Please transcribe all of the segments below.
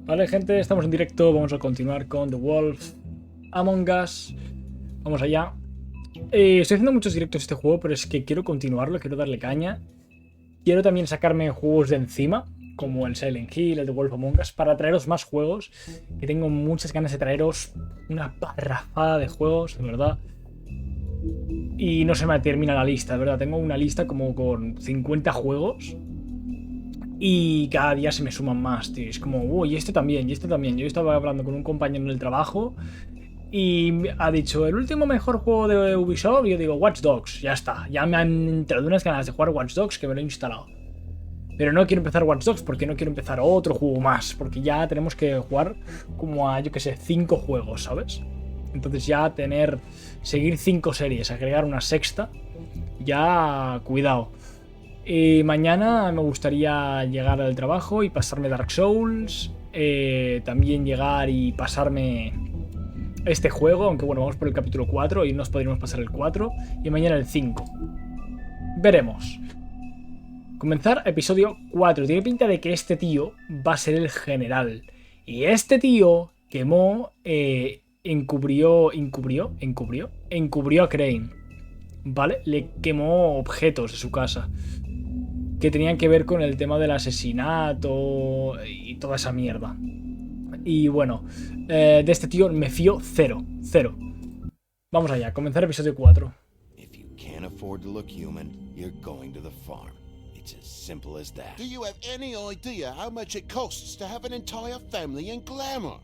Vale, gente, estamos en directo. Vamos a continuar con The Wolf Among Us. Vamos allá. Estoy haciendo muchos directos este juego, pero es que quiero continuarlo, quiero darle caña. Quiero también sacarme juegos de encima, como el Silent Hill, el The Wolf Among Us, para traeros más juegos. Que tengo muchas ganas de traeros una parrafada de juegos, de verdad. Y no se me termina la lista, de verdad. Tengo una lista como con 50 juegos. Y cada día se me suman más, tío. Es como, uy, este también, y este también. Yo estaba hablando con un compañero en el trabajo y ha dicho, el último mejor juego de Ubisoft. Y yo digo, Watch Dogs, ya está. Ya me han entrado unas ganas de jugar Watch Dogs que me lo he instalado. Pero no quiero empezar Watch Dogs porque no quiero empezar otro juego más. Porque ya tenemos que jugar como a, yo que sé, 5 juegos, ¿sabes? Entonces ya seguir 5 series, agregar una sexta, ya cuidado. Mañana me gustaría llegar al trabajo y pasarme Dark Souls. También llegar y pasarme este juego. Aunque bueno, vamos por el capítulo 4 y nos podríamos pasar el 4. Y mañana el 5. Veremos. Comenzar episodio 4. Tiene pinta de que este tío va a ser el general. Y este tío quemó... encubrió a Crane. ¿Vale? Le quemó objetos de su casa que tenían que ver con el tema del asesinato y toda esa mierda. Y bueno, de este tío me fío cero. Vamos allá, comenzar episodio 4. If you can't afford to look human, you're going to the farm. It's as simple as that. Do you have any idea how much it costs to have an entire family in Glamour?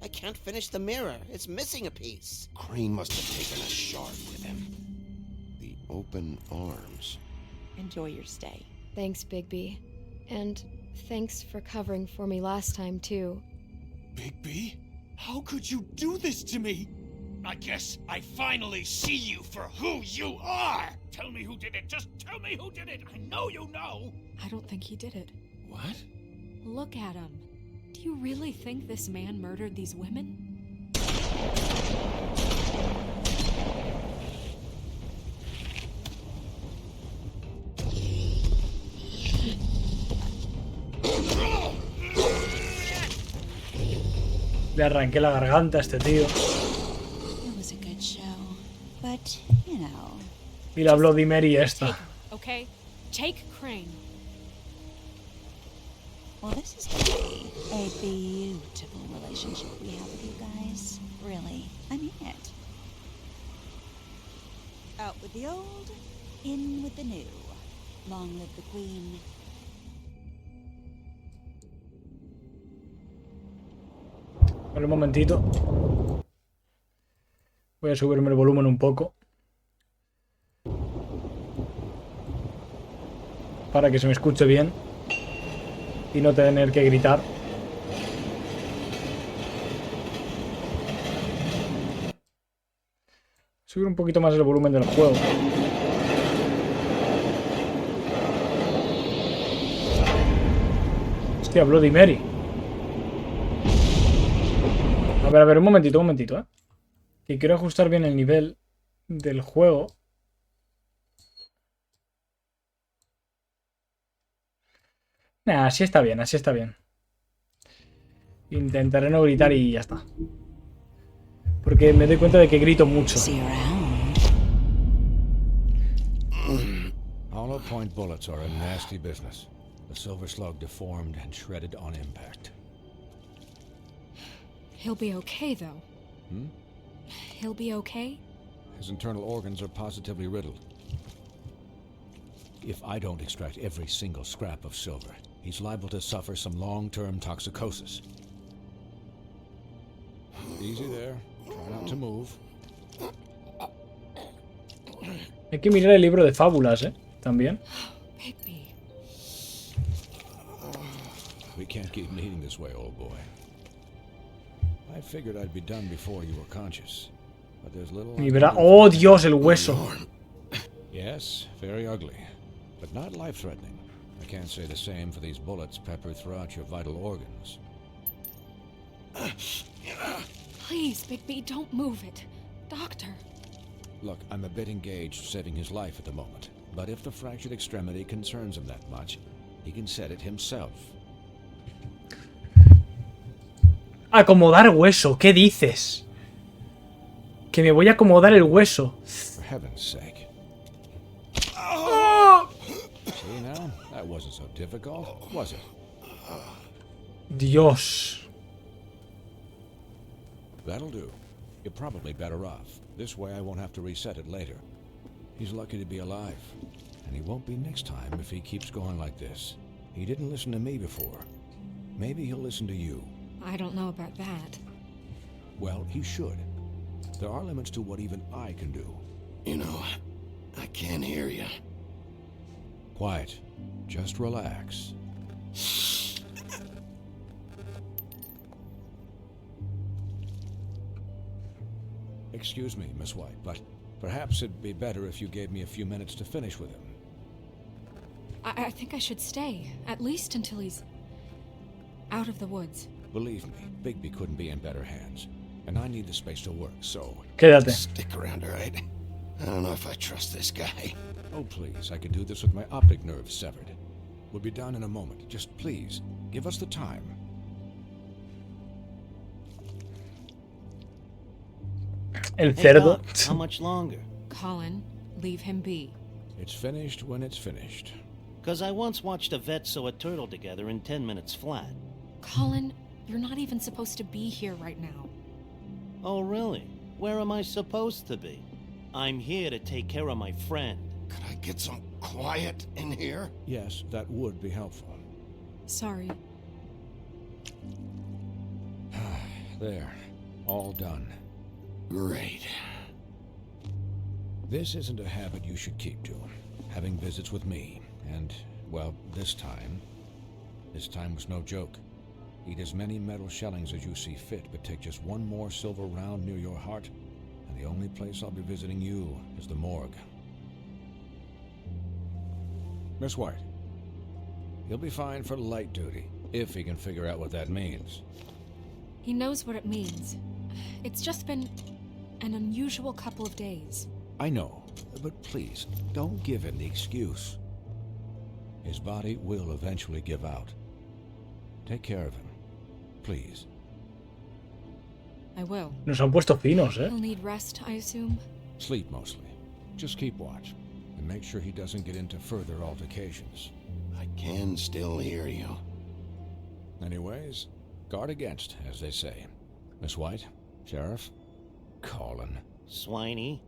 I can't finish the mirror. It's missing a piece. Crane must have taken a shard with him. The open arms. Enjoy your stay. Thanks, Bigby. And thanks for covering for me last time, too. Bigby? How could you do this to me? I guess I finally see you for who you are! Tell me who did it! Just tell me who did it! I know you know! I don't think he did it. What? Look at him. Do you really think this man murdered these women? Le arranqué la garganta a este tío. It was a good show, but you know. Y la Bloody Mary esta. Okay? Take Crane. Well, this is gonna be a beautiful relationship we have with you guys. Really, I mean it. Out with the old, in with the new. Long live the Queen. Vale, un momentito. Voy a subirme el volumen un poco. Para que se me escuche bien. Y no tener que gritar. Subir un poquito más el volumen del juego. Hostia, Bloody Mary. A ver, un momentito, Que quiero ajustar bien el nivel del juego. Nah, así está bien, Intentaré no gritar y ya está. Porque me doy cuenta de que grito mucho. Hollow point bullets are a nasty business. The silver slug deformed and shredded on impact. He'll be okay, though. He'll be okay? His internal organs are positively riddled. If I don't extract every single scrap of silver, he's liable to suffer some long-term toxicosis. Easy there. Try not to move. Hay que mirar el libro de fábulas, también. Bigby. We can't keep meeting this way, old boy. I figured I'd be done before you were conscious. But there's little... ¡Oh, Dios, el hueso! Yes, very ugly, but not life-threatening. I can't say the same for these bullets peppered throughout your vital organs. Please, Bigby, don't move it. Doctor. Look, I'm a bit engaged saving his life at the moment, but if the fractured extremity concerns him that much, he can set it himself. Acomodar hueso, ¿qué dices? Que me voy a acomodar el hueso. For heaven's sake. See now? That wasn't so difficult, was it? Dios. That'll do. You're probably better off. This way I won't have to reset it later. He's lucky to be alive. And he won't be next time if he keeps going like this. He didn't listen to me before. Maybe he'll listen to you. I don't know about that. Well, he should. There are limits to what even I can do. You know, I can't hear you. Quiet. Just relax. Excuse me, Miss White, but perhaps it'd be better if you gave me a few minutes to finish with him. I think I should stay, at least until he's out of the woods. Believe me, Bigby couldn't be in better hands. And I need the space to work, so... Quédate. Stick around, all right? I don't know if I trust this guy. Oh, please, I can do this with my optic nerve severed. We'll be done in a moment. Just please, give us the time. El Hey, cerdo. Doc, how much longer? Colin, leave him be. It's finished when it's finished. Because I once watched a vet sew a turtle together in 10 minutes flat. Colin, you're not even supposed to be here right now. Oh, really? Where am I supposed to be? I'm here to take care of my friend. Could I get some quiet in here? Yes, that would be helpful. Sorry. There. All done. Great. This isn't a habit you should keep to. Having visits with me. And, well, this time was no joke. Eat as many metal shellings as you see fit, but take just one more silver round near your heart, and the only place I'll be visiting you is the morgue. Miss White, he'll be fine for light duty, if he can figure out what that means. He knows what it means. It's just been an unusual couple of days. I know, but please, don't give him the excuse. His body will eventually give out. Take care of him, please. I will. Nos han puesto finos, ¿eh? He'll need rest, I assume. Sleep mostly. Just keep watch, and make sure he doesn't get into further altercations. I can still hear you. Anyways, guard against, as they say. Miss White, Sheriff, Colin. Swiney.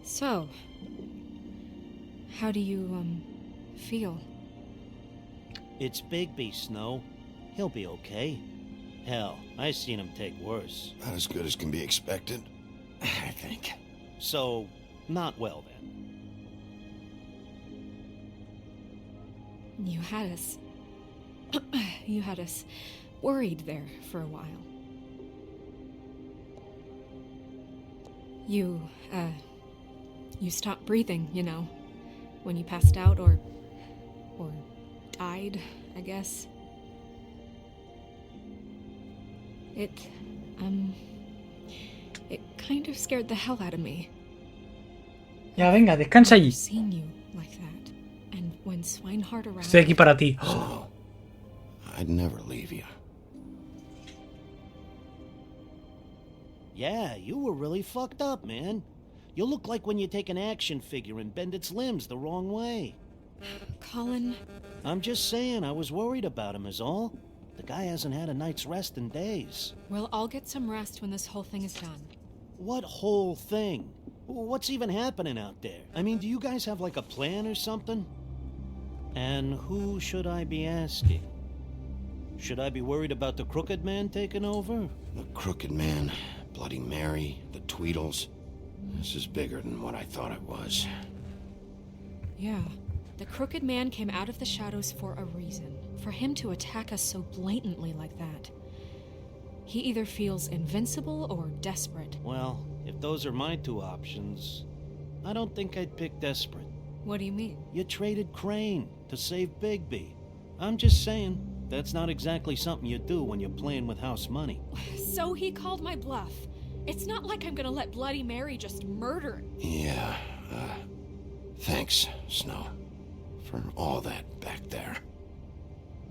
So, how do you, feel? It's Bigby, Snow. He'll be okay. Hell, I seen him take worse. Not as good as can be expected, I think. So, not well then. You had us... you had us worried there for a while. You stopped breathing, you know, when you passed out or died, I guess. It kind of scared the hell out of me. Ya, venga, descansa allí. Seeing you like that, and when Swinehart around... Estoy aquí para ti. Snow, I'd never leave you. Yeah, you were really fucked up, man. You look like when you take an action figure and bend its limbs the wrong way. Colin... I'm just saying, I was worried about him is all. The guy hasn't had a night's rest in days. Well, I'll get some rest when this whole thing is done. What whole thing? What's even happening out there? I mean, do you guys have like a plan or something? And who should I be asking? Should I be worried about the Crooked Man taking over? The Crooked Man, Bloody Mary, the Tweedles. This is bigger than what I thought it was. Yeah. The Crooked Man came out of the shadows for a reason. For him to attack us so blatantly like that. He either feels invincible or desperate. Well, if those are my two options, I don't think I'd pick desperate. What do you mean? You traded Crane to save Bigby. I'm just saying, that's not exactly something you do when you're playing with house money. So he called my bluff. It's not like I'm gonna let Bloody Mary just murder. Yeah, thanks, Snow, for all that back there.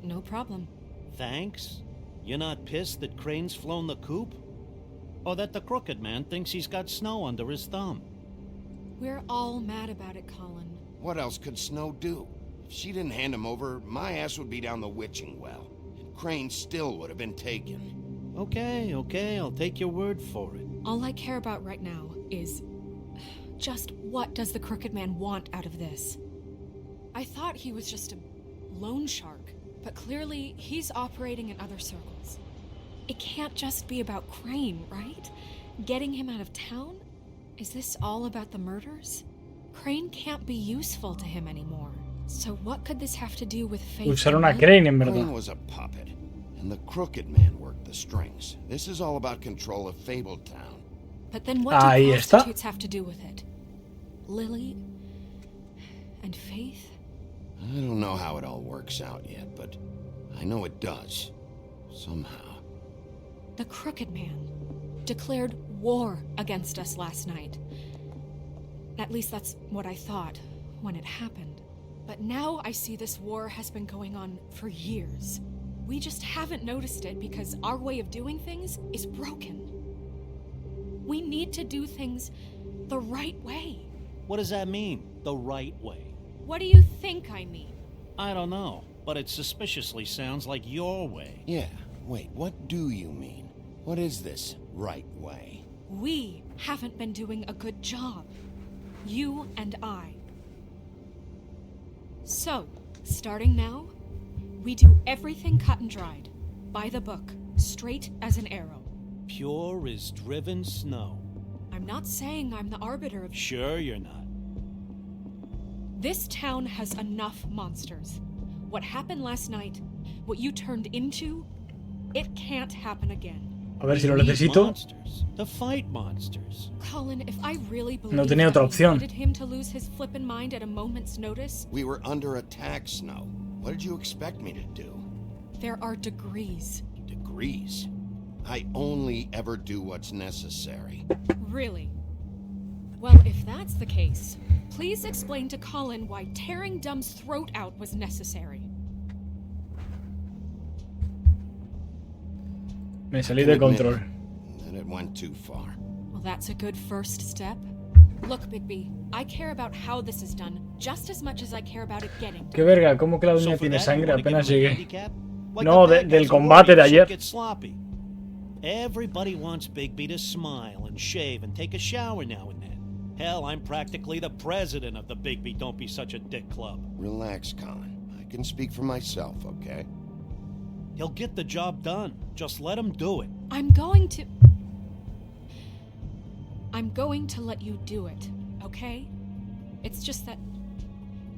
No problem. Thanks? You're not pissed that Crane's flown the coop? Or that the Crooked Man thinks he's got Snow under his thumb? We're all mad about it, Colin. What else could Snow do? If she didn't hand him over, my ass would be down the witching well. And Crane still would have been taken. Okay, I'll take your word for it. All I care about right now is just what does the Crooked Man want out of this? I thought he was just a loan shark, but clearly he's operating in other circles. It can't just be about Crane, right? Getting him out of town? Is this all about the murders? Crane can't be useful to him anymore. So what could this have to do with Faith? Usaron a Crane, en verdad. Crane was a puppet, and the Crooked Man worked the strings. This is all about control of Fabletown. But then what do Ahí está. prostitutes have to do with it? Lily? And Faith? I don't know how it all works out yet, but I know it does. Somehow. The Crooked Man declared war against us last night. At least that's what I thought when it happened. But now I see this war has been going on for years. We just haven't noticed it because our way of doing things is broken. We need to do things the right way. What does that mean, the right way? What do you think I mean? I don't know, but it suspiciously sounds like your way. Yeah, wait, what do you mean? What is this right way? We haven't been doing a good job. You and I. So, starting now, we do everything cut and dried. By the book, straight as an arrow. Pure as driven snow. I'm not saying I'm the arbiter of... Sure you're not. This town has enough monsters. What happened last night, what you turned into, it can't happen again. A ver si lo We need necesito. monsters to fight monsters. Colin, if I really believed No tenía otra that we opción. needed him to lose his flippin' mind at a moment's notice, We were under attack, Snow. What did you expect me to do? there are degrees. Degrees? I only ever do what's necessary. Really? Well, if that's the case, please explain to Colin why tearing Dumb's throat out was necessary. Me salí de control. And it went too far. Well, that's a good first step. Look, Bigby, I care about how this is done just as much as I care about it getting done. Qué verga, ¿cómo que la So doña for tiene that, you sangre? wanna give Apenas him a llegué. handicap? Like No, the bad del guys are combate worried de shit ayer. gets sloppy. Everybody wants Bigby to smile and shave and take a shower now and then. Hell, I'm practically the president of the Bigby Don't Be Such a Dick Club. Relax, Colin. I can speak for myself, okay? He'll get the job done. Just let him do it. I'm going to let you do it, okay? It's just that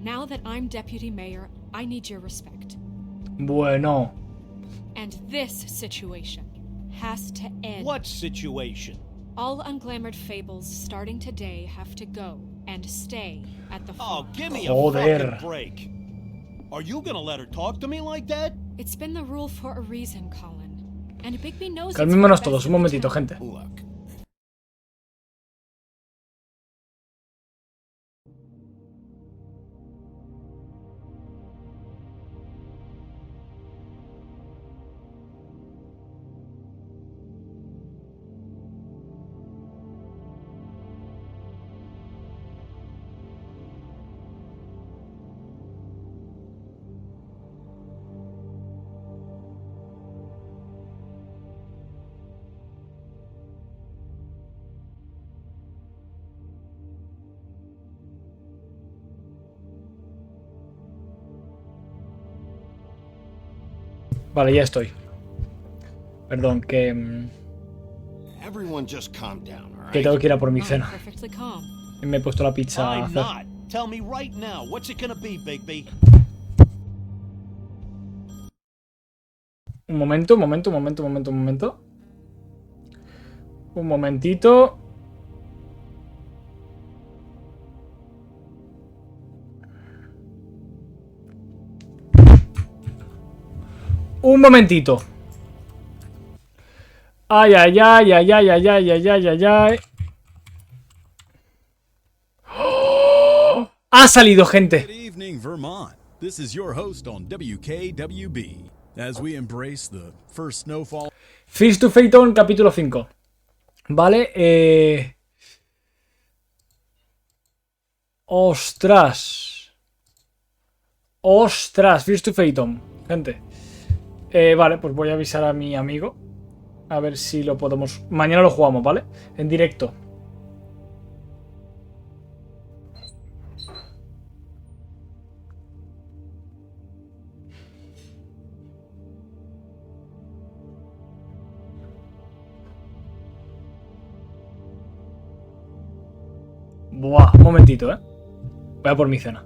now that I'm deputy mayor, I need your respect. Bueno. And this situation has to end. What situation? All unglamored fables starting today have to go and stay at the Oh, farm. give me a Joder. fucking break. Are you gonna let her talk to me like that? It's been the rule for a reason, Colin. And Bigby knows it's Calmémonos for the todos, best un of the momentito, town. gente. Look, Vale, ya estoy. Perdón, que everyone just calm down, all tengo right? que ir a por mi I'm cena. perfectly calm. Y me he puesto la pizza a I'm hacer. not. Tell me right now, what's it gonna be, Bigby? Un momento. Un momentito. Un momentito. Ay, ay, ay, ay, ay, ay, ay, ay, ay, ay, ay. ¡Oh! Ha salido, gente. Good evening, Vermont. This is your host on WKWB as we embrace the first snowfall. Feast to Phaeton, capítulo 5. Vale, Ostras. Ostras, Feast to Phaeton, gente. Vale, pues voy a avisar a mi amigo. A ver si lo podemos... Mañana lo jugamos, ¿vale? En directo. Buah, un momentito, ¿eh? Voy a por mi cena.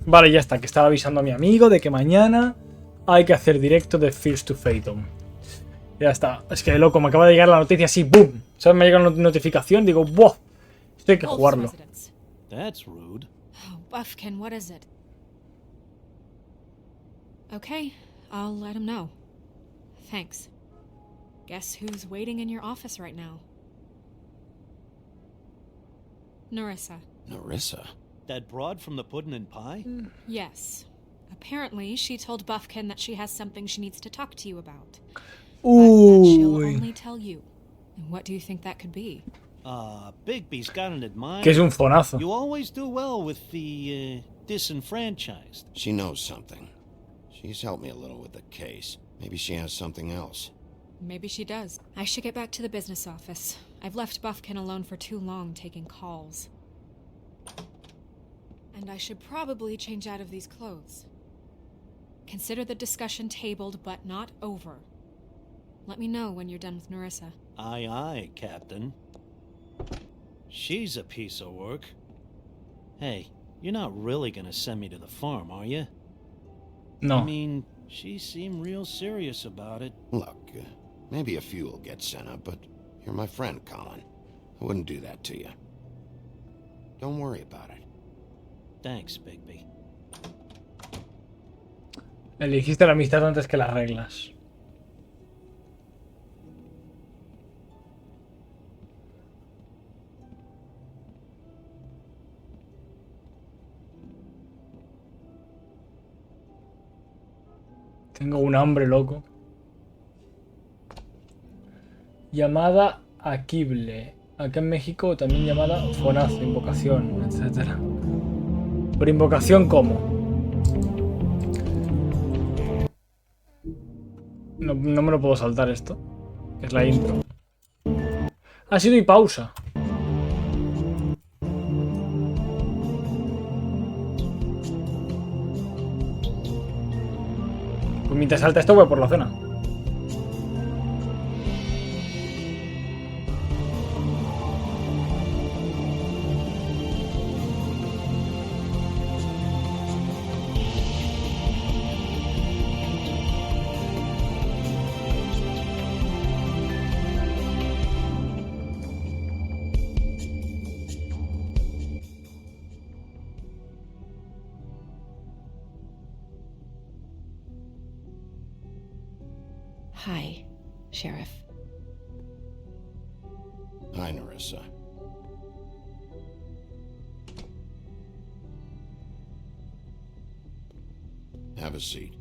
Vale, ya está, que estaba avisando a mi amigo de que mañana hay que hacer directo de Feast to Phaeton. Ya está. Es que, loco, me acaba de llegar la noticia así, ¡boom! ¿Sabes? Me llega una notificación, digo, ¡buah! Esto hay que jugarlo. That's rude. Oh, Buffkin, what is it? Okay, I'll let him know. Thanks. Guess who's waiting in your office right now? Narissa. Narissa? That broad from the puddin' and pie? Yes. Apparently, she told Buffkin that she has something she needs to talk to you about. But that she'll only tell you. And what do you think that could be? Bigby's got an admirer. Que es un fonazo. You always do well with the, disenfranchised. She knows something. She's helped me a little with the case. Maybe she has something else. Maybe she does. I should get back to the business office. I've left Buffkin alone for too long taking calls. And I should probably change out of these clothes. Consider the discussion tabled, but not over. Let me know when you're done with Narissa. Aye, aye, Captain. She's a piece of work. Hey, you're not really gonna send me to the farm, are you? No. I mean, she seemed real serious about it. Look, maybe a few will get sent up, but you're my friend, Colin. I wouldn't do that to you. Don't worry about it. Thanks, Bigby. Elegiste la amistad antes que las reglas. Tengo un hambre, loco. Llamada Aquible. Acá en México también llamada fonazo, invocación, etc. ¿Por invocación cómo? No me lo puedo saltar esto. Es la intro. Ha sido y pausa. Pues mientras salta esto voy por la cena. Hi, Sheriff. Hi, Narissa. Have a seat.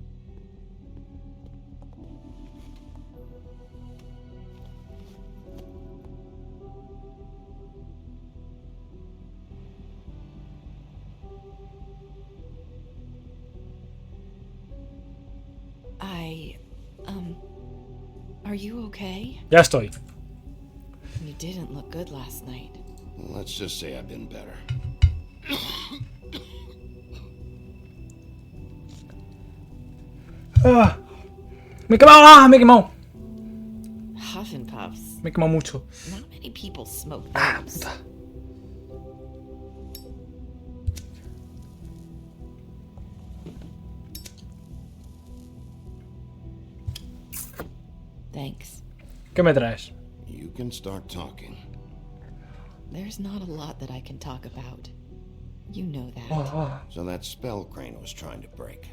Are you okay? Ya estoy. You didn't look good last night. Let's just say I've been better. Me he quemado, me he quemado. Huff and puffs. Me he quemado mucho. Not many people smoke those. Thanks. ¿Qué me traes? You can start talking. There's not a lot that I can talk about. You know that. So that spell Crane was trying to break.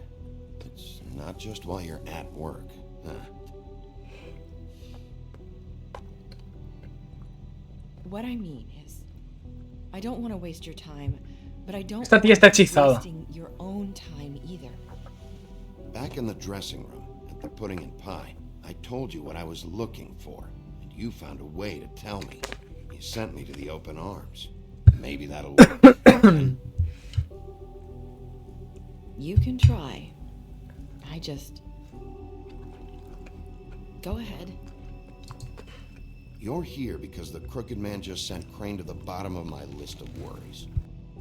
It's not just while you're at work, huh? What I mean is, I don't want to waste your time, but I don't Esta tía está hechizada. wasting your own time either. Back in the dressing room at the pudding and pie, I told you what I was looking for, and you found a way to tell me. You sent me to the open arms. Maybe that'll work. You can try. I just... Go ahead. You're here because the Crooked Man just sent Crane to the bottom of my list of worries.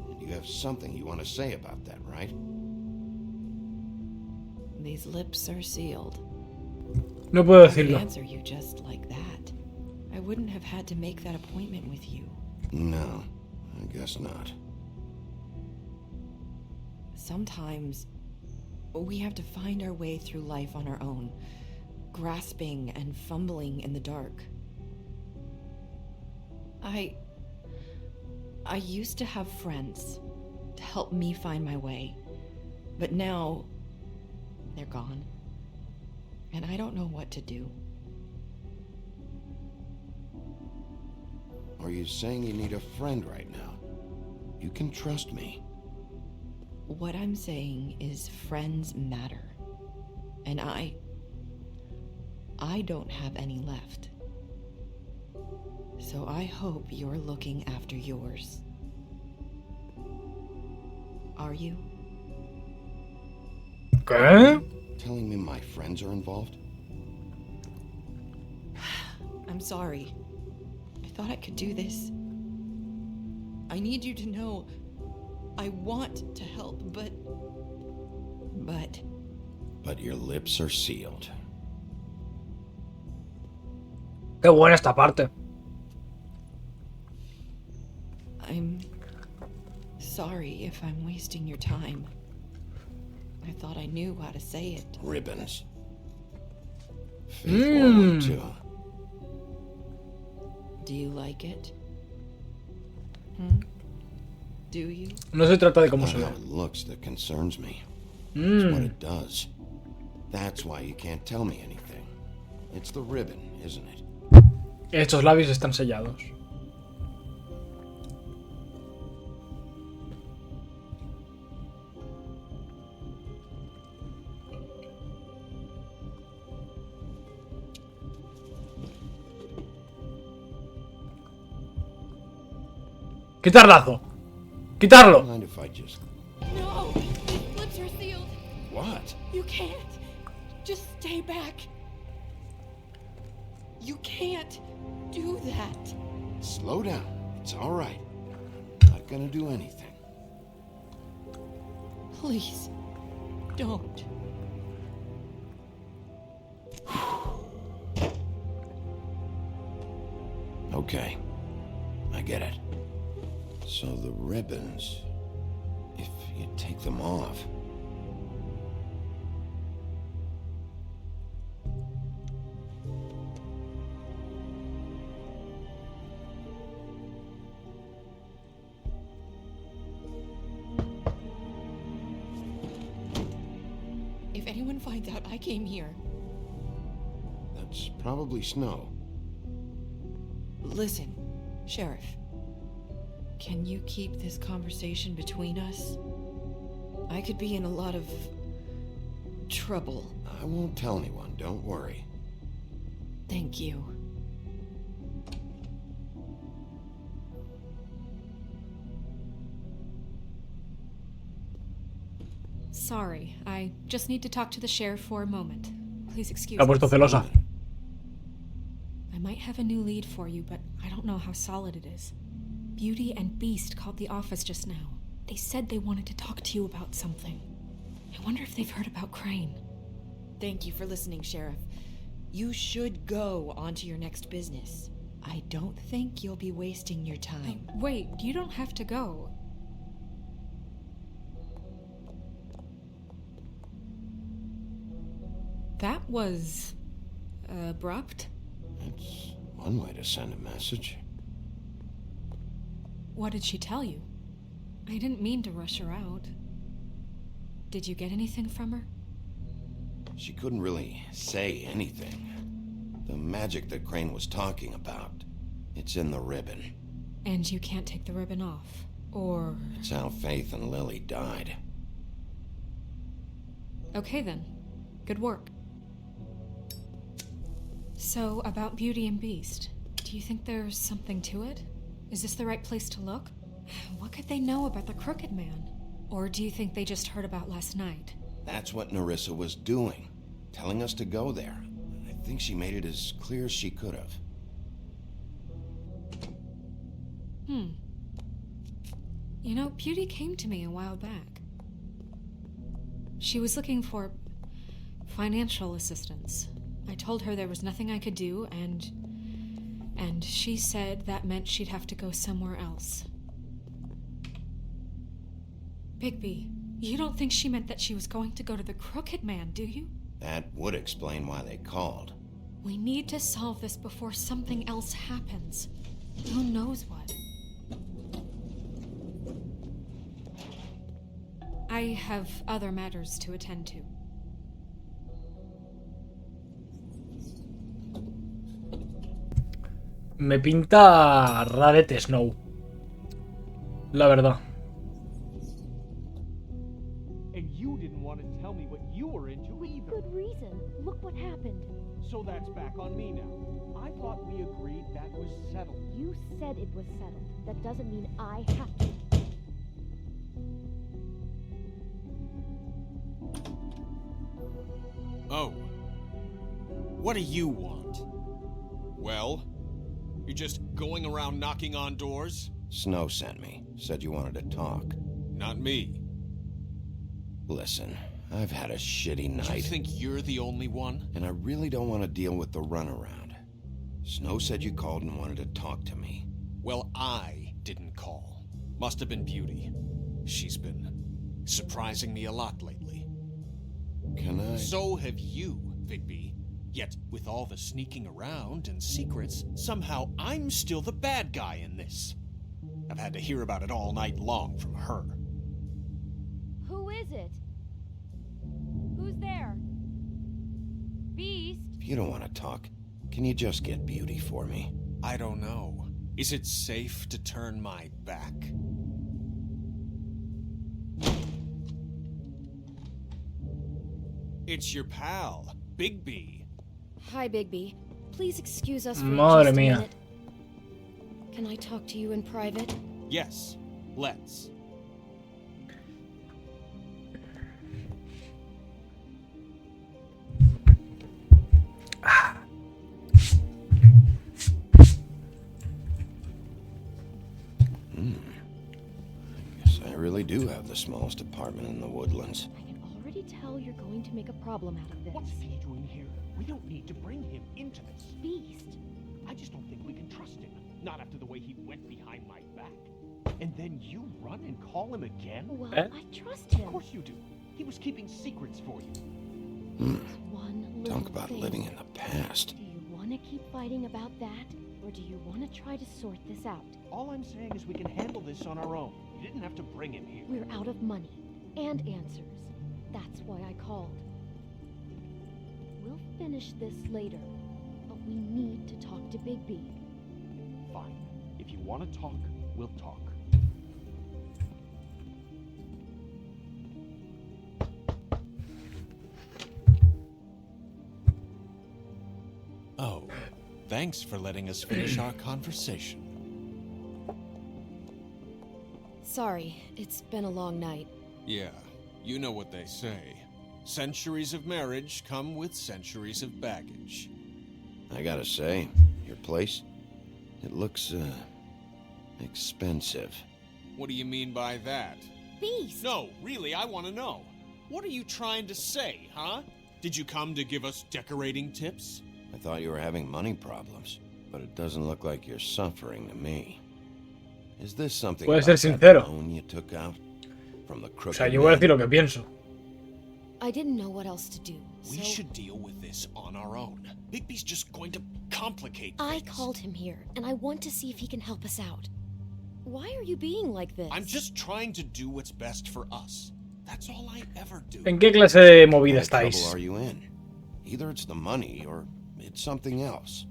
And you have something you want to say about that, right? These lips are sealed. No puedo I could decirlo. answer you just like that. I wouldn't have had to make that appointment with you. No, I guess not. Sometimes we have to find our way through life on our own, grasping and fumbling in the dark. I used to have friends to help me find my way, but now they're gone, and I don't know what to do. Are you saying you need a friend right now? You can trust me. What I'm saying is friends matter. And I don't have any left. So I hope you're looking after yours. Are you? ¿Qué? Telling me my friends are involved? I'm sorry. I thought I could do this. I need you to know I want to help, but your lips are sealed. Qué buena esta parte. I'm sorry if I'm wasting your time. I thought I knew how to say it. Ribbons. Faithful too. Do you like it? Do you? No se trata de cómo Not se ve. how it looks that concerns me. It's what it does. That's why you can't tell me anything. It's the ribbon, isn't it? Estos labios están sellados. ¡Quitar lazo! ¡Quitarlo! Mind if I just... No! His lips are sealed. What? You can't. Just stay back. You can't do that. Slow down. It's all right. Not gonna do anything. Please, don't. Okay. I get it. So the ribbons... If you take them off... If anyone finds out I came here... That's probably Snow. Listen, Sheriff. Can you keep this conversation between us? I could be in a lot of trouble. I won't tell anyone, don't worry. Thank you. Sorry, I just need to talk to the sheriff for a moment. Please excuse Ha puesto us. celosa. I might have a new lead for you, but I don't know how solid it is. Beauty and Beast called the office just now. They said they wanted to talk to you about something. I wonder if they've heard about Crane. Thank you for listening, Sheriff. You should go on to your next business. I don't think you'll be wasting your time. Wait, you don't have to go. That was abrupt. That's one way to send a message. What did she tell you? I didn't mean to rush her out. Did you get anything from her? She couldn't really say anything. The magic that Crane was talking about, it's in the ribbon. And you can't take the ribbon off, or... It's how Faith and Lily died. Okay then. Good work. So, about Beauty and Beast, do you think there's something to it? Is this the right place to look? What could they know about the Crooked Man? Or do you think they just heard about last night? That's what Nerissa was doing, telling us to go there. I think she made it as clear as she could have. You know, Beauty came to me a while back. She was looking for financial assistance. I told her there was nothing I could do, and she said that meant she'd have to go somewhere else. Bigby, you don't think she meant that she was going to go to the Crooked Man, do you? That would explain why they called. We need to solve this before something else happens. Who knows what? I have other matters to attend to. Me pinta rarete Snow. La verdad. And you didn't want to tell me what you were into either. Good reason. Look what happened. So that's back on me now. I thought we agreed that was settled. You said it was settled. That doesn't mean I have to. Oh. What do you want? Well? You're just going around knocking on doors? Snow sent me. Said you wanted to talk. Not me. Listen, I've had a shitty night. You think you're the only one? And I really don't want to deal with the runaround. Snow said you called and wanted to talk to me. Well, I didn't call. Must have been Beauty. She's been surprising me a lot lately. Can I? So have you, Bigby. Yet, with all the sneaking around and secrets, somehow I'm still the bad guy in this. I've had to hear about it all night long from her. Who is it? Who's there? Beast? If you don't want to talk, can you just get Beauty for me? I don't know. Is it safe to turn my back? It's your pal, Bigby. Hi, Bigby. Please excuse us for Madre just a mía. minute. Can I talk to you in private? Yes, let's. Guess I really do have the smallest apartment in the Woodlands. I can already tell you're going to make a problem out of this. What's he doing here? We don't need to bring him into this. Beast? I just don't think we can trust him. Not after the way he went behind my back. And then you run and call him again? Well, Eh? I trust him. Of course you do. He was keeping secrets for you. One little Talk about thing. living in the past. Do you want to keep fighting about that? Or do you want to try to sort this out? All I'm saying is we can handle this on our own. You didn't have to bring him here. We're out of money. And answers. That's why I called. We'll finish this later. But we need to talk to Bigby. Fine. If you want to talk, we'll talk. Thanks for letting us finish our conversation. Sorry, it's been a long night. Yeah, you know what they say. Centuries of marriage come with centuries of baggage. I gotta say, your place, it looks, expensive. What do you mean by that? Beast! No, really, I want to know. What are you trying to say, huh? Did you come to give us decorating tips? I thought you were having money problems, but it doesn't look like you're suffering to me. Is this something Puedes about ser that sincero. loan you took out from the O crooked sea, yo voy a decir man? lo que pienso. I didn't know what else to do, We so should deal with this on our own. Bigby's just going to complicate I things. called him here, and I want to see if he can help us out. Why are you being like this? I'm just trying to do what's best for us. That's all I ever do. ¿En qué clase de movida What trouble estáis? are you in? Either it's the money or it's something else.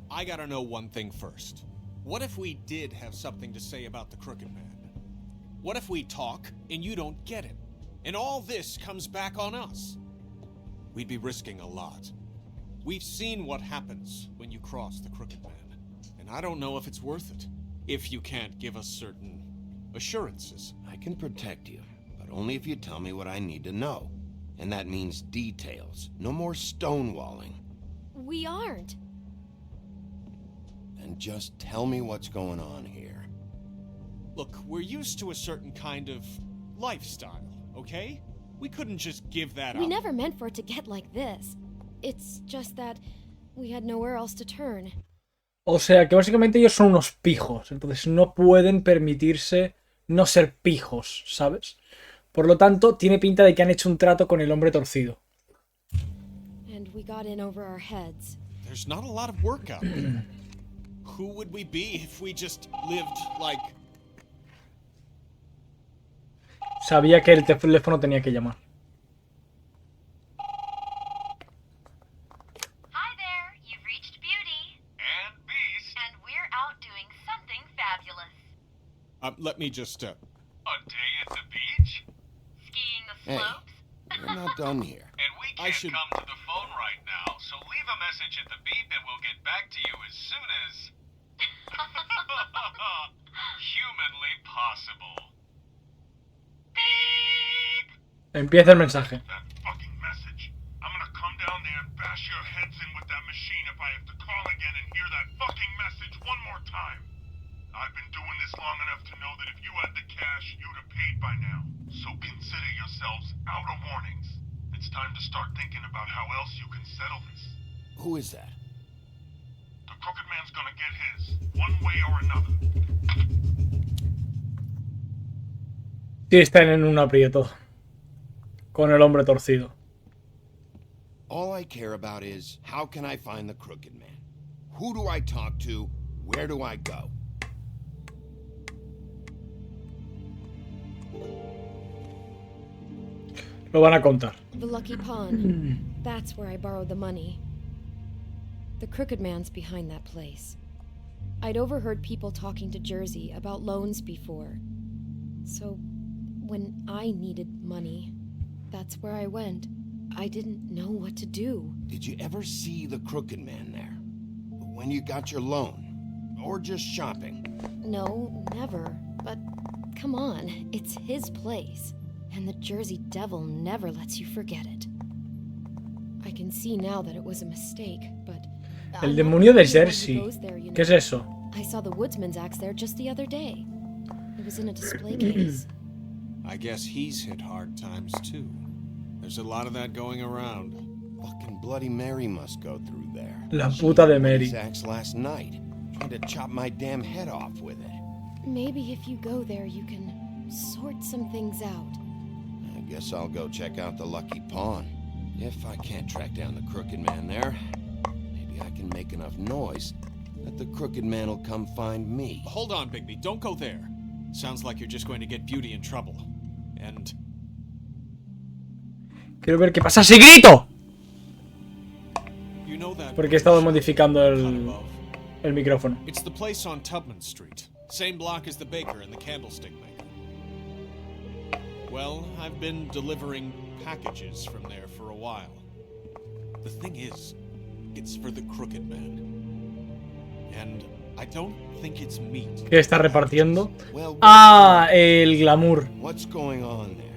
I gotta know one thing first. What if we did have something to say about the Crooked Man? What if we talk and you don't get it? And all this comes back on us? We'd be risking a lot. We've seen what happens when you cross the Crooked Man. And I don't know if it's worth it. If you can't give us certain assurances. I can protect you, but only if you tell me what I need to know. And that means details. No more stonewalling. We aren't. And just tell me what's going on here. Look, we're used to a certain kind of lifestyle, okay? We couldn't just give that We up. never meant for it to get like this. It's just that we had nowhere else to turn. O sea, que básicamente ellos son unos pijos. Entonces no pueden permitirse no ser pijos, ¿sabes? Por lo tanto, tiene pinta de que han hecho un trato con el hombre torcido. And we got in over our heads. There's not a lot of work out there. Who would we be if we just lived like... Sabía que el teléfono tenía que llamar. Hi there, you've reached Beauty. And Beast. And we're out doing something fabulous. Let me just, A day at the beach? Skiing the Hey, slopes? we're not done here. And we I can't should- come to the phone right now, so leave a message at the beep and we'll get back to you as soon as... humanly possible. Beep! Empieza el mensaje. That fucking message. I'm gonna come down there and bash your heads in with that machine if I have to call again and hear that fucking message one more time. I've been doing this long enough to know that if you had the cash, you'd have paid by now. So consider yourselves out of warnings. It's time to start thinking about how else you can settle this. Who is that? The Crooked Man's gonna get his, one way or another. Sí, están en un aprieto. Con el hombre torcido. All I care about is, how can I find the Crooked Man? Who do I talk to? Where do I go? Lo van a contar. The Lucky Pond. That's where I borrowed the money. The Crooked Man's behind that place. I'd overheard people talking to Jersey about loans before. So, when I needed money, that's where I went. I didn't know what to do. Did you ever see the Crooked Man there? When you got your loan? Or just shopping? No, never. But come on, it's his place. And the Jersey Devil never lets you forget it. I can see now that it was a mistake, but... El I'm not demonio de the only one who Jersey. goes there, you ¿Qué es know. eso? I saw the woodsman's axe there just the other day. It was in a display case. I guess he's hit hard times too. There's a lot of that going around. Fucking Bloody Mary must go through there. La puta de She Mary. his axe last night, trying to chop my damn head off with it. Maybe if you go there, you can sort some things out. I guess I'll go check out the Lucky Pawn. If I can't track down the Crooked Man there, maybe I can make enough noise that the Crooked Man will come find me. Hold on, Bigby, don't go there. Sounds like you're just going to get Beauty in trouble. And... Quiero ver qué pasa si grito. You know that Porque he estado bridge modificando cut el above? micrófono. It's the place on Tubman Street. Same block as the baker and the candlestick maker. Well, I've been delivering packages from there for a while. The thing is, It's for the Crooked Man. And I don't think it's meat. ¿Qué está repartiendo? Ah, el Glamour. What's going on there?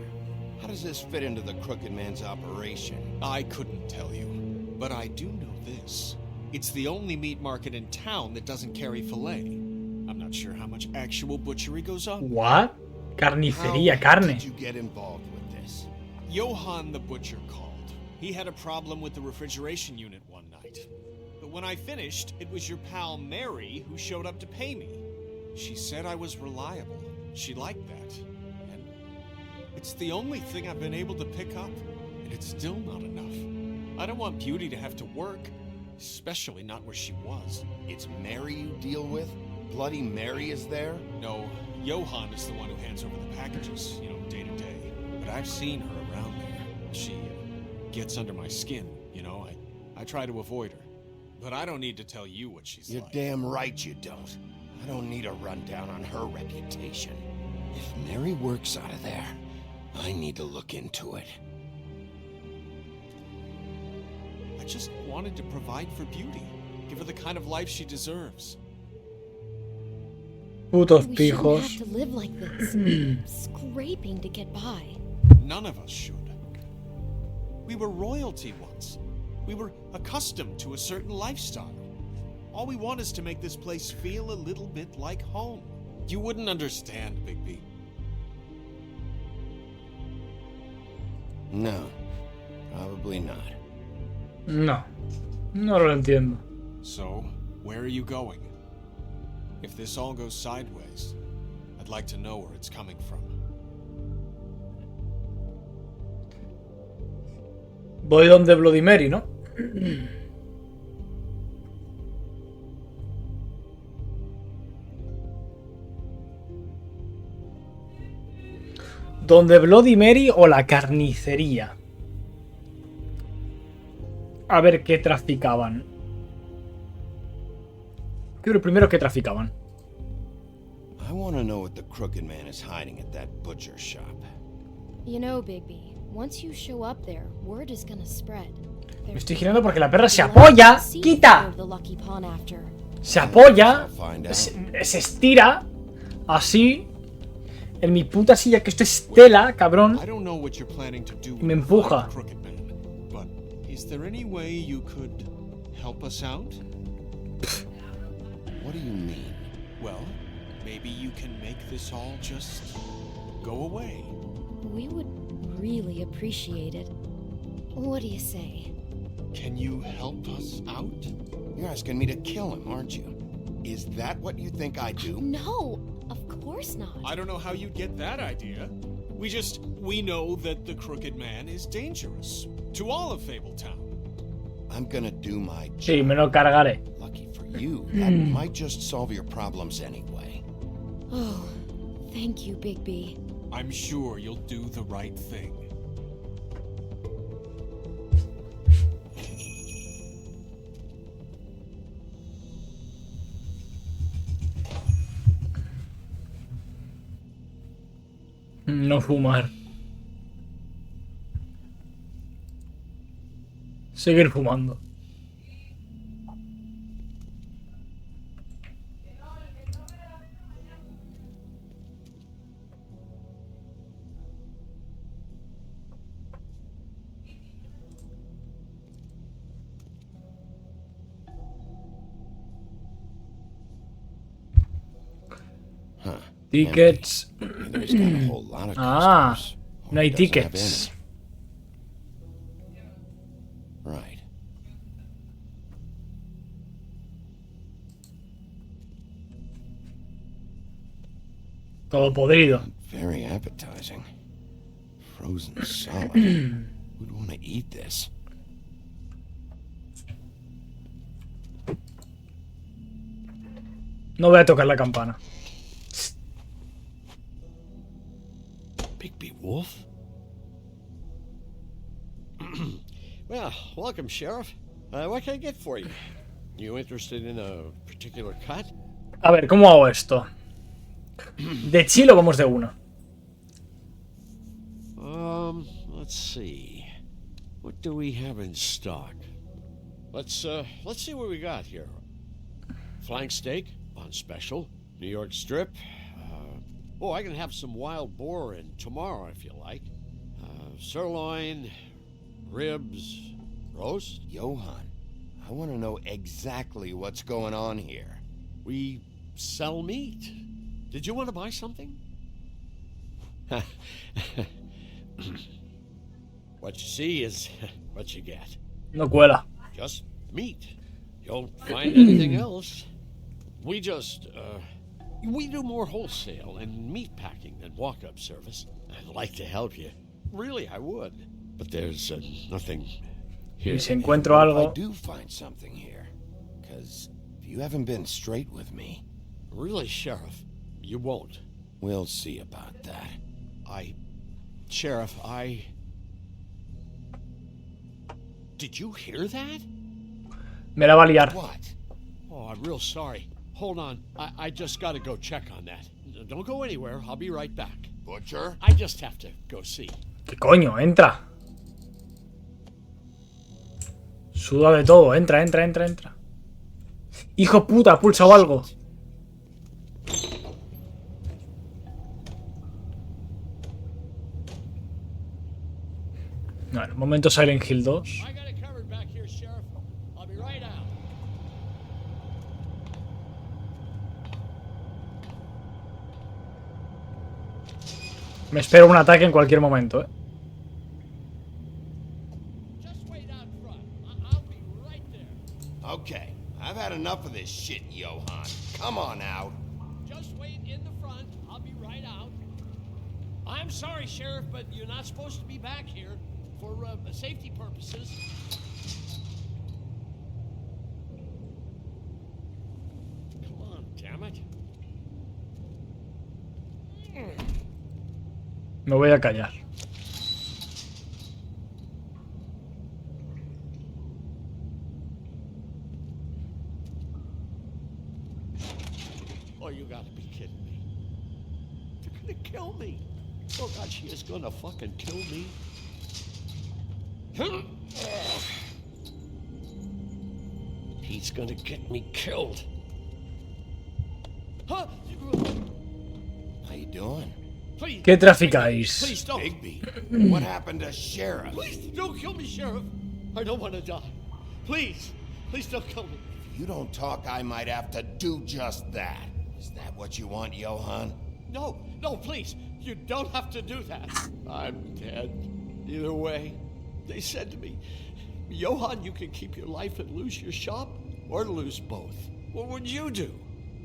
How does this fit into the Crooked Man's operation? I couldn't tell you, but I do know this. It's the only meat market in town that doesn't carry filet. I'm not sure how much actual butchery goes on. What? Carnicería, carne. Did you get involved with this? Johann the butcher called. He had a problem with the refrigeration unit one night. But when I finished, it was your pal Mary who showed up to pay me. She said I was reliable. She liked that. And it's the only thing I've been able to pick up. And it's still not enough. I don't want Beauty to have to work. Especially not where she was. It's Mary you deal with? Bloody Mary is there? No, Johann is the one who hands over the packages, you know, day to day. But I've seen her around there. She gets under my skin, you know. I try to avoid her. But I don't need to tell you what she's You're like. damn right you don't. I don't need a rundown on her reputation. If Mary works out of there, I need to look into it. I just wanted to provide for Beauty. Give her the kind of life she deserves. Putos We shouldn't pijos. have to live like this, scraping to get by. None of us should. We were royalty once. We were accustomed to a certain lifestyle. All we want is to make this place feel a little bit like home. You wouldn't understand, Bigby. No, probably not. No, no lo entiendo. So, where are you going? If this all goes sideways, I'd like to know where it's coming from. Voy donde Bloody Mary, ¿no? ¿Donde Bloody Mary o la carnicería? A ver qué traficaban. Creo primero que traficaban. I want to know what the Crooked Man is hiding at that butcher shop. You know, Bigby, once you show up there, word is gonna spread. Me estoy girando porque la perra se apoya. ¡Quita! Se apoya. Se estira. Así. En mi puta silla, que esto es tela, cabrón. Y me empuja. Is there any way you could help us out? What do you mean? Well, maybe you can make this all just go away. We would really appreciate it. What do you say? Can you help us out? You're asking me to kill him, aren't you? Is that what you think I do? No, of course not. I don't know how you'd get that idea. We know that the Crooked Man is dangerous to all of Fabletown. I'm gonna do my job. Sí, me lo cargaré. Lucky for you, that might just solve your problems anyway. Oh, thank you, Bigby. I'm sure you'll do the right thing. No fumar. Seguir fumando. Tickets. Ah, no hay tickets. Right. Todo podrido. Very appetizing. Frozen solid. Who'd want to eat this? No voy a tocar la campana. Bigby Wolf? Well, welcome, Sheriff. What can I get for you? You interested in a particular cut? A ver, ¿cómo hago esto? ¿De chile o vamos de uno? Let's see. What do we have in stock? Let's see what we got here. Flank steak on special. New York strip. Oh, I can have some wild boar in tomorrow if you like. Sirloin, ribs, roast. Johann, I want to know exactly what's going on here. We sell meat. Did you want to buy something? What you see is what you get. No cuela. Just meat. You don't find anything else. We just, we do more wholesale and meat packing than walk-up service. I'd like to help you. Really, I would. But there's nothing here. Y si encuentro algo. I do find something here. Because if you haven't been straight with me... Really, Sheriff, you won't. We'll see about that. Sheriff, Did you hear that? Me la va a liar. What? Oh, I'm real sorry. Hold on. I just gotta go check on that. Don't go anywhere. I'll be right back. Butcher? I just have to go see. ¿Qué coño? Entra. Suda de todo. Entra. Hijo puta, ha pulsado algo. Bueno, momento Silent Hill 2. Me espero un ataque en cualquier momento, ¿eh? Okay, I've had enough of this shit, Johann. Come on out. Just wait in the front. I'll be right out. I'm sorry, Sheriff, but you're not supposed to be back here for safety purposes. Come on, damn it. Me voy a callar. Oh, you gotta be kidding me. They're gonna kill me. Oh, God, she is gonna fucking kill me. He's gonna get me killed. How you doing? Please, ¿Qué traficáis? please don't. Bigby, what happened to Sheriff? Please don't kill me, Sheriff. I don't want to die. Please don't kill me. If you don't talk, I might have to do just that. Is that what you want, Johann? No, please. You don't have to do that. I'm dead. Either way, they said to me, Johann, you can keep your life and lose your shop, or lose both. What would you do?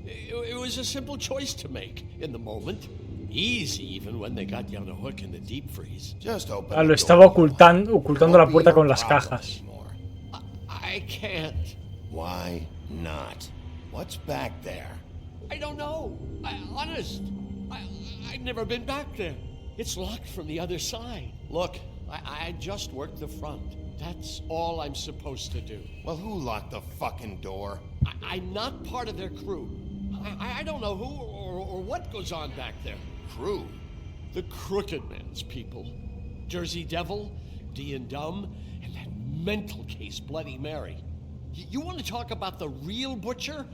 It was a simple choice to make in the moment. Easy, even when they got you on a hook in the deep freeze. Just open Lo estaba ocultando la puerta con las cajas. I can't. Why not? What's back there? I don't know. Honest. I've never been back there. It's locked from the other side. Look, I just worked the front. That's all I'm supposed to do. Well, who locked the fucking door? I'm not part of their crew. I don't know who or what goes on back there. Crew? The Crooked Man's people. Jersey Devil, D and Dumb, and that mental case Bloody Mary. You want to talk about the real butcher?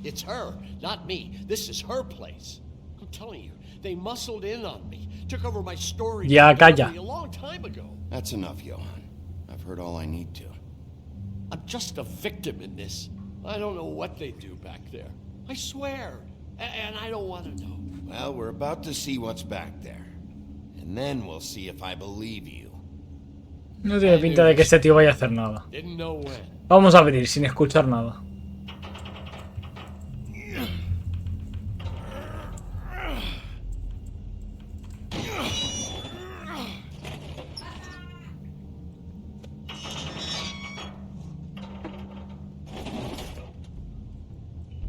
It's her, not me. This is her place. I'm telling you, they muscled in on me. Took over my story Ya, calla. a long time ago. That's enough, Johann. I've heard all I need to. I'm just a victim in this. I don't know what they do back there. I swear. And I don't want to know. Well, we're about to see what's back there. And then we'll see if I believe you. No tiene pinta de que este tío vaya a hacer nada. Didn't know when. Vamos a abrir sin escuchar nada.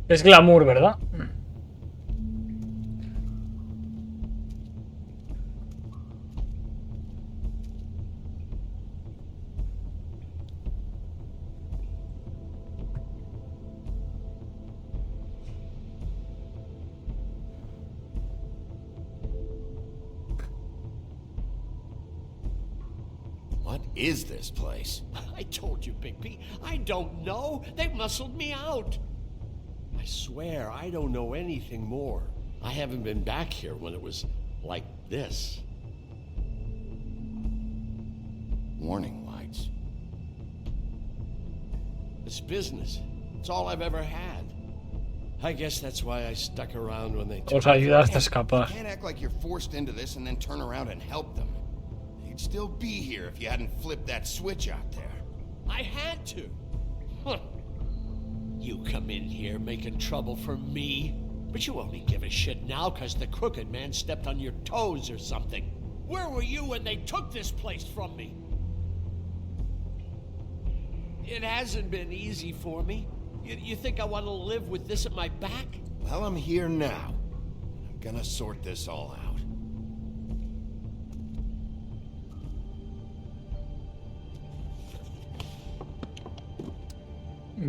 Es Glamour, ¿verdad? What What is this place? I told you, Bigby. I don't know. They muscled me out. I swear, I don't know anything more. I haven't been back here when it was like this. Warning lights. It's business. It's all I've ever had. I guess that's why I stuck around when they took Os ayudaste a escapar. You can't act like you're forced into this and then turn around and help them. You'd still be here if you hadn't flipped that switch out there. I had to. Huh. You come in here making trouble for me, but you only give a shit now because the Crooked Man stepped on your toes or something. Where were you when they took this place from me? It hasn't been easy for me. You think I want to live with this at my back? Well, I'm here now. I'm gonna sort this all out.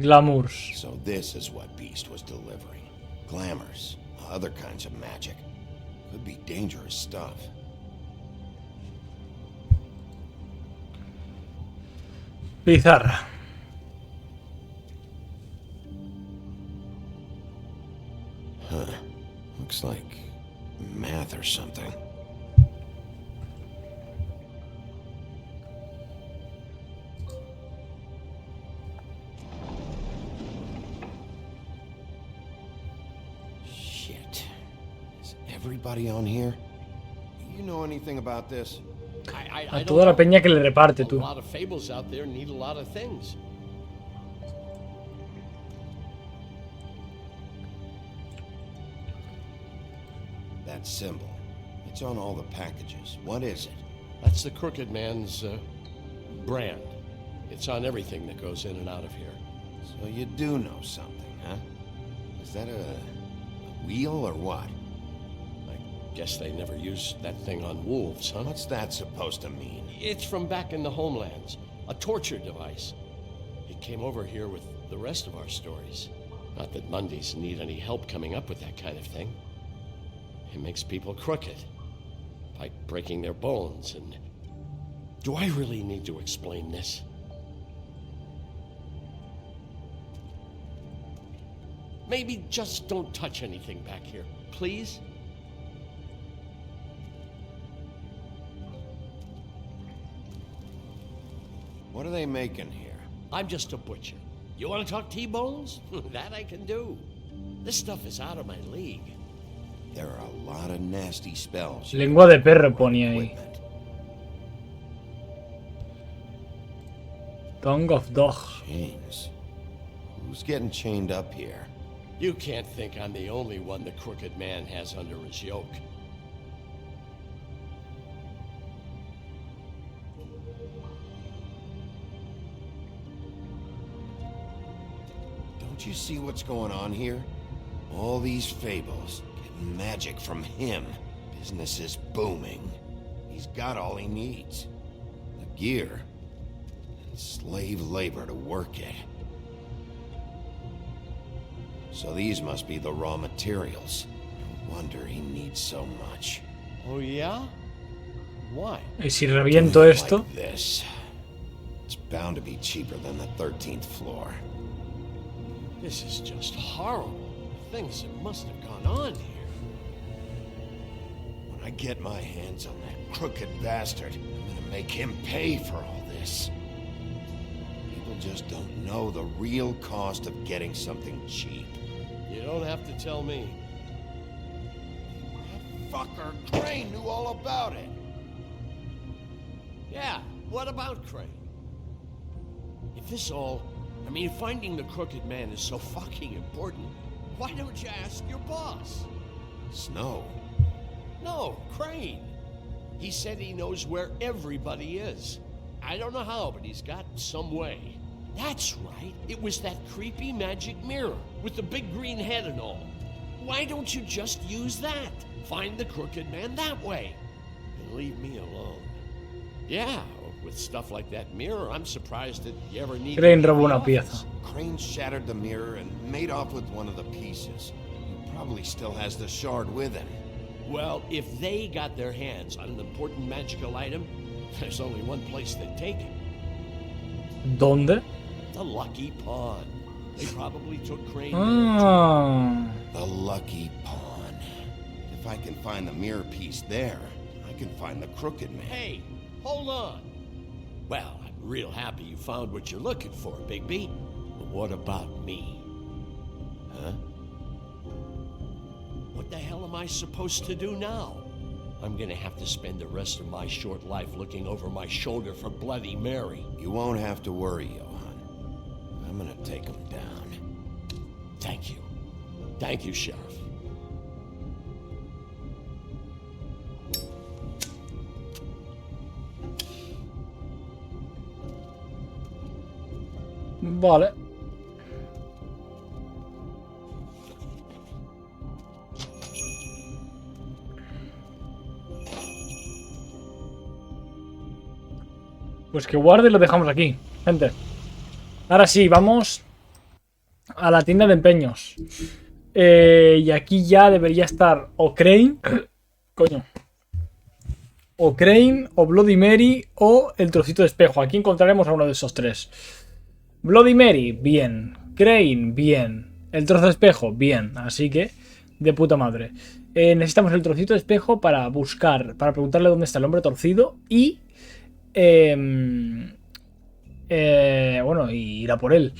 Glamour. So this is what Beast was delivering. Glamours, other kinds of magic. Could be dangerous stuff. Pizarra. Huh. Looks like math or something. Shit. Is everybody on here? You know anything about this? A toda la peña que le reparte, tú. A lot of fables out there need a lot of things. That symbol. It's on all the packages. What is it? That's the Crooked Man's brand. It's on everything that goes in and out of here. So you do know something, huh? Is that a wheel or what? I guess they never used that thing on wolves, huh? What's that supposed to mean? It's from back in the homelands. A torture device. It came over here with the rest of our stories. Not that Mondays need any help coming up with that kind of thing. It makes people crooked. Like breaking their bones and... Do I really need to explain this? Maybe just don't touch anything back here, please? What are they making here? I'm just a butcher. You want to talk T-bones? That I can do. This stuff is out of my league. There are a lot of nasty spells. Lengua de perro ponía ahí. Tongue of dog. Chains. Who's getting chained up here? You can't think I'm the only one the Crooked Man has under his yoke. Don't you see what's going on here? All these fables, getting magic from him. Business is booming. He's got all he needs. The gear, and slave labor to work it. So these must be the raw materials. No wonder he needs so much. Oh yeah? Why? Y si reviento esto. Like this. It's bound to be cheaper than the 13th floor. This is just horrible. Things that must have gone on here. When I get my hands on that crooked bastard, I'm gonna make him pay for all this. People just don't know the real cost of getting something cheap. You don't have to tell me. That fucker Crane knew all about it. Yeah, what about Crane? If this all... I mean, finding the Crooked Man is so fucking important, why don't you ask your boss? Snow? No, Crane. He said he knows where everybody is. I don't know how, but he's got some way. That's right. It was that creepy magic mirror with the big green head and all. Why don't you just use that? Find the Crooked Man that way. And leave me alone. Yeah, with stuff like that mirror, I'm surprised that you ever need... Crane robó una pieza. Crane shattered the mirror and made off with one of the pieces. He probably still has the shard with him. Well, if they got their hands on an important magical item, there's only one place they'd take it. ¿Dónde? The Lucky Pawn. They probably took Crane. The Lucky Pawn. If I can find the mirror piece there, I can find the Crooked Man. Hey, hold on. Well, I'm real happy you found what you're looking for, Bigby. But what about me? Huh? What the hell am I supposed to do now? I'm gonna have to spend the rest of my short life looking over my shoulder for Bloody Mary. You won't have to worry, Johan. I'm gonna take him down. Thank you. Thank you, Sheriff. Vale. Pues que guarde y lo dejamos aquí, gente. Ahora sí, vamos a la tienda de empeños. Y aquí ya debería estar o Crane, coño, o Crane, o Bloody Mary, o el trocito de espejo. Aquí encontraremos a uno de esos tres. Bloody Mary, bien. Crane, bien. El trozo de espejo, bien. Así que, de puta madre. Necesitamos el trocito de espejo para buscar, para preguntarle dónde está el hombre torcido y... bueno, y ir a por él.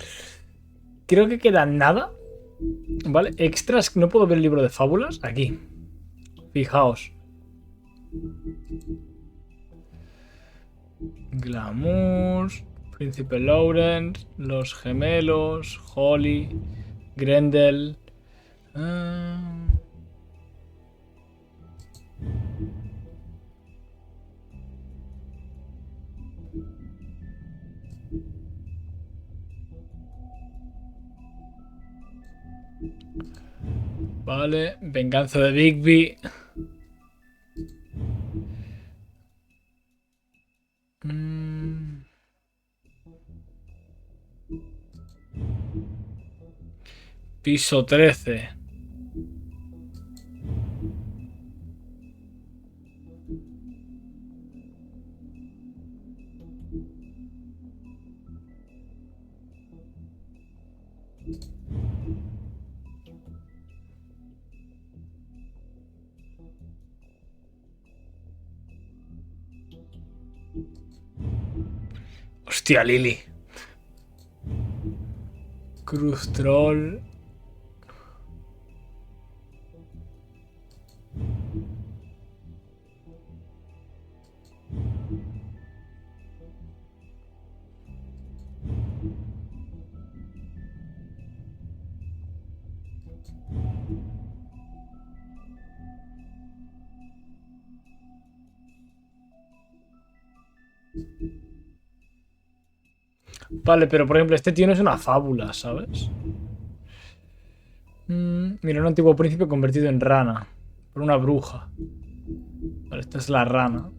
Creo que queda nada. Vale, extras. No puedo ver el libro de fábulas. Aquí. Fijaos. Glamour, Príncipe Lawrence, Los Gemelos, Holly, Grendel. Vale, venganza de Bigby. Piso 13. Hostia, Lily. Cruz Troll. Vale, pero por ejemplo, este tío no es una fábula, ¿sabes? Mira, un antiguo príncipe convertido en rana por una bruja. Vale, esta es la rana.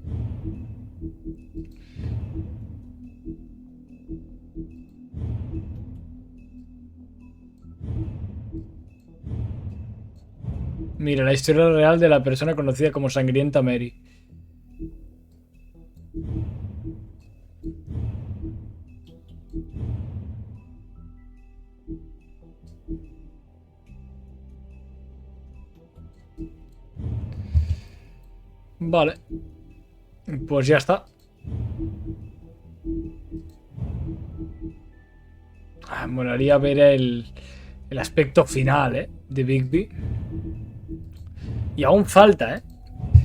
Mira, la historia real de la persona conocida como Sangrienta Mary. Vale. Pues ya está. Molaría ver el aspecto final, de Bigby. Y aún falta,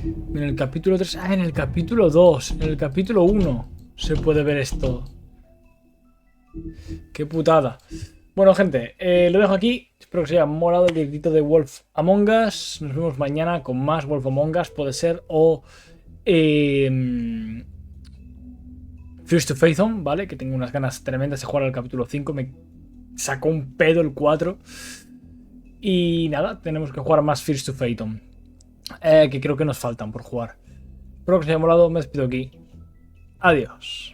En el capítulo 3... en el capítulo 2. En el capítulo 1 se puede ver esto. Qué putada. Bueno, gente, lo dejo aquí. Espero que os haya molado el directito de Wolf Among Us. Nos vemos mañana con más Wolf Among Us. Puede ser o... First to Faithom, ¿vale? Que tengo unas ganas tremendas de jugar al capítulo 5. Me sacó un pedo el 4. Y nada, tenemos que jugar más First to Faithom. Que creo que nos faltan por jugar. Espero que os haya molado. Me despido aquí. Adiós.